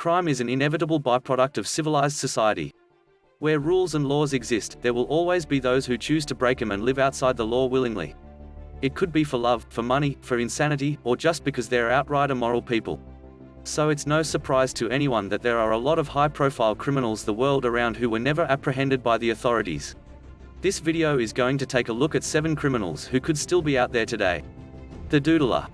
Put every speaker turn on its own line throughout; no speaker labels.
Crime is an inevitable byproduct of civilized society. Where rules and laws exist, there will always be those who choose to break them and live outside the law willingly. It could be for love, for money, for insanity, or just because they're outright immoral people. So it's no surprise to anyone that there are a lot of high-profile criminals the world around who were never apprehended by the authorities. This video is going to take a look at 7 criminals who could still be out there today. The Doodler.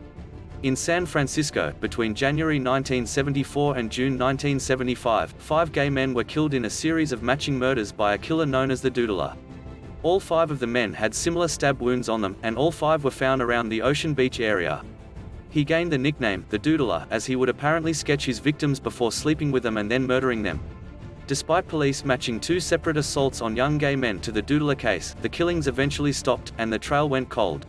In San Francisco, between January 1974 and June 1975, 5 gay men were killed in a series of matching murders by a killer known as the Doodler. All 5 of the men had similar stab wounds on them, and all 5 were found around the Ocean Beach area. He gained the nickname, the Doodler, as he would apparently sketch his victims before sleeping with them and then murdering them. Despite police matching 2 separate assaults on young gay men to the Doodler case, the killings eventually stopped, and the trail went cold.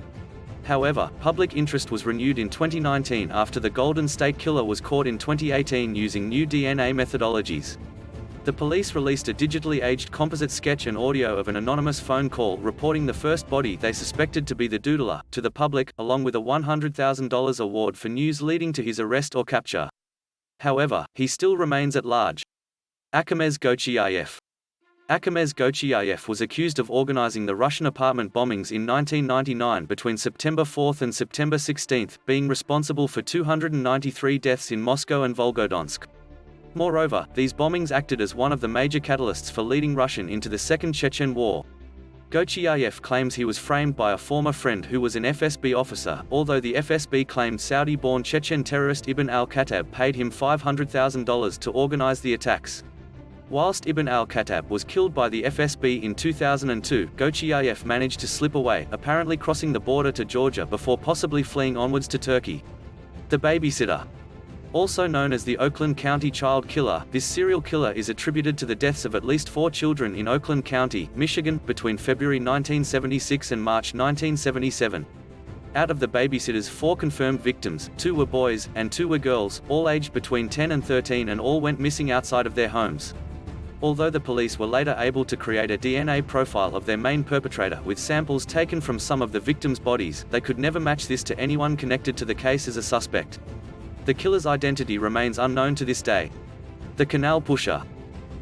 However, public interest was renewed in 2019 after the Golden State Killer was caught in 2018 using new DNA methodologies. The police released a digitally aged composite sketch and audio of an anonymous phone call reporting the first body they suspected to be the Doodler to the public, along with a $100,000 award for news leading to his arrest or capture. However, he still remains at large. Akamez Gochiayev. Akamez Gochiayev was accused of organizing the Russian apartment bombings in 1999 between September 4 and September 16, being responsible for 293 deaths in Moscow and Volgodonsk. Moreover, these bombings acted as one of the major catalysts for leading Russia into the Second Chechen War. Gochiayev claims he was framed by a former friend who was an FSB officer, although the FSB claimed Saudi-born Chechen terrorist Ibn al-Khattab paid him $500,000 to organize the attacks. Whilst Ibn al-Khattab was killed by the FSB in 2002, Gochiayev managed to slip away, apparently crossing the border to Georgia before possibly fleeing onwards to Turkey. The Babysitter. Also known as the Oakland County Child Killer, this serial killer is attributed to the deaths of at least 4 children in Oakland County, Michigan, between February 1976 and March 1977. Out of the babysitter's 4 confirmed victims, 2 were boys, and 2 were girls, all aged between 10 and 13, and all went missing outside of their homes. Although the police were later able to create a DNA profile of their main perpetrator with samples taken from some of the victims' bodies, they could never match this to anyone connected to the case as a suspect. The killer's identity remains unknown to this day. The Canal Pusher.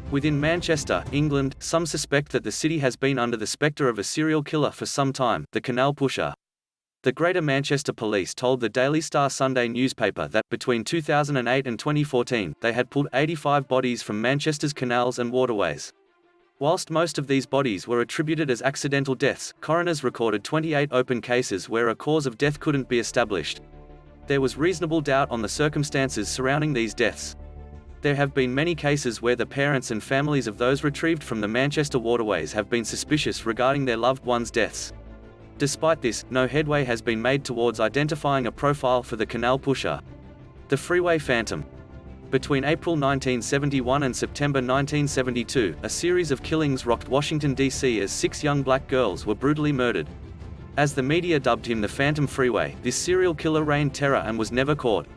Within Manchester, England, some suspect that the city has been under the spectre of a serial killer for some time, the Canal Pusher. The Greater Manchester Police told the Daily Star Sunday newspaper that, between 2008 and 2014, they had pulled 85 bodies from Manchester's canals and waterways. Whilst most of these bodies were attributed as accidental deaths, coroners recorded 28 open cases where a cause of death couldn't be established. There was reasonable doubt on the circumstances surrounding these deaths. There have been many cases where the parents and families of those retrieved from the Manchester waterways have been suspicious regarding their loved ones' deaths. Despite this, no headway has been made towards identifying a profile for the Canal Pusher. The Freeway Phantom. Between April 1971 and September 1972, a series of killings rocked Washington, D.C. as 6 young black girls were brutally murdered. As the media dubbed him the Phantom Freeway, this serial killer reigned terror and was never caught.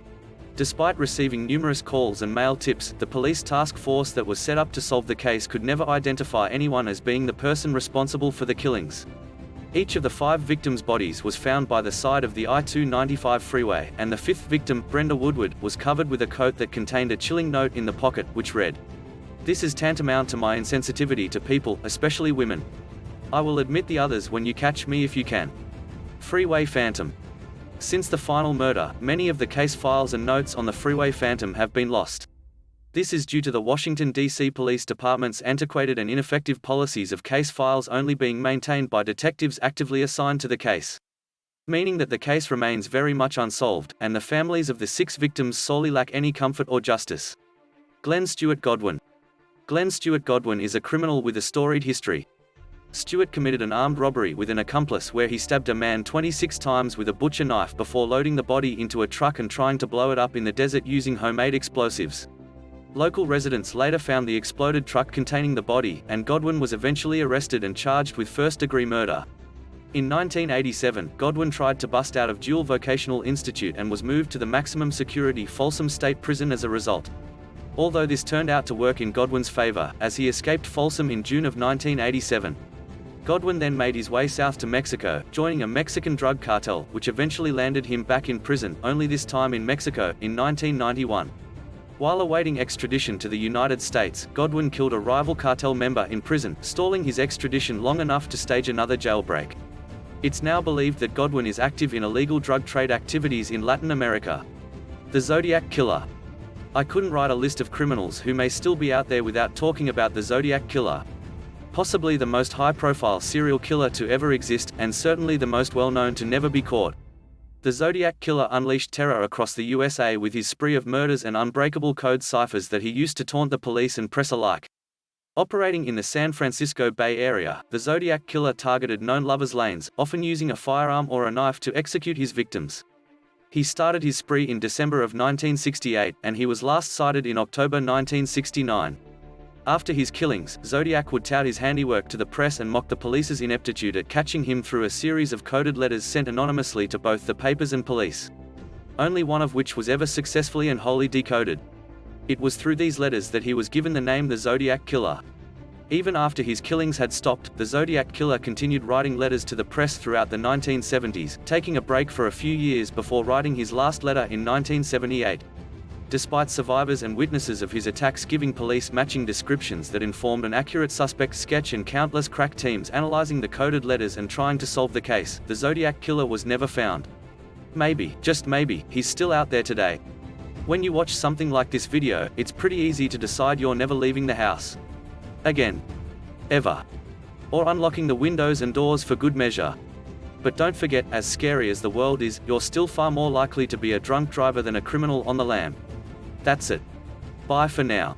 Despite receiving numerous calls and mail tips, the police task force that was set up to solve the case could never identify anyone as being the person responsible for the killings. Each of the 5 victims' bodies was found by the side of the I-295 freeway, and the 5th victim, Brenda Woodward, was covered with a coat that contained a chilling note in the pocket, which read, "This is tantamount to my insensitivity to people, especially women. I will admit the others when you catch me if you can." Freeway Phantom. Since the final murder, many of the case files and notes on the Freeway Phantom have been lost. This is due to the Washington, D.C. Police Department's antiquated and ineffective policies of case files only being maintained by detectives actively assigned to the case. Meaning that the case remains very much unsolved, and the families of the 6 victims sorely lack any comfort or justice. Glenn Stewart Godwin. Glenn Stewart Godwin is a criminal with a storied history. Stewart committed an armed robbery with an accomplice where he stabbed a man 26 times with a butcher knife before loading the body into a truck and trying to blow it up in the desert using homemade explosives. Local residents later found the exploded truck containing the body, and Godwin was eventually arrested and charged with first-degree murder. In 1987, Godwin tried to bust out of Dual Vocational Institute and was moved to the maximum security Folsom State Prison as a result. Although this turned out to work in Godwin's favor, as he escaped Folsom in June of 1987. Godwin then made his way south to Mexico, joining a Mexican drug cartel, which eventually landed him back in prison, only this time in Mexico, in 1991. While awaiting extradition to the United States, Godwin killed a rival cartel member in prison, stalling his extradition long enough to stage another jailbreak. It's now believed that Godwin is active in illegal drug trade activities in Latin America. The Zodiac Killer. I couldn't write a list of criminals who may still be out there without talking about the Zodiac Killer. Possibly the most high-profile serial killer to ever exist, and certainly the most well-known to never be caught. The Zodiac Killer unleashed terror across the USA with his spree of murders and unbreakable code ciphers that he used to taunt the police and press alike. Operating in the San Francisco Bay Area, the Zodiac Killer targeted known lovers' lanes, often using a firearm or a knife to execute his victims. He started his spree in December of 1968, and he was last sighted in October 1969. After his killings, Zodiac would tout his handiwork to the press and mock the police's ineptitude at catching him through a series of coded letters sent anonymously to both the papers and police. Only one of which was ever successfully and wholly decoded. It was through these letters that he was given the name the Zodiac Killer. Even after his killings had stopped, the Zodiac Killer continued writing letters to the press throughout the 1970s, taking a break for a few years before writing his last letter in 1978. Despite survivors and witnesses of his attacks giving police matching descriptions that informed an accurate suspect sketch and countless crack teams analyzing the coded letters and trying to solve the case, the Zodiac Killer was never found. Maybe, just maybe, he's still out there today. When you watch something like this video, it's pretty easy to decide you're never leaving the house again. Ever. Or unlocking the windows and doors for good measure. But don't forget, as scary as the world is, you're still far more likely to be a drunk driver than a criminal on the lam. That's it. Bye for now.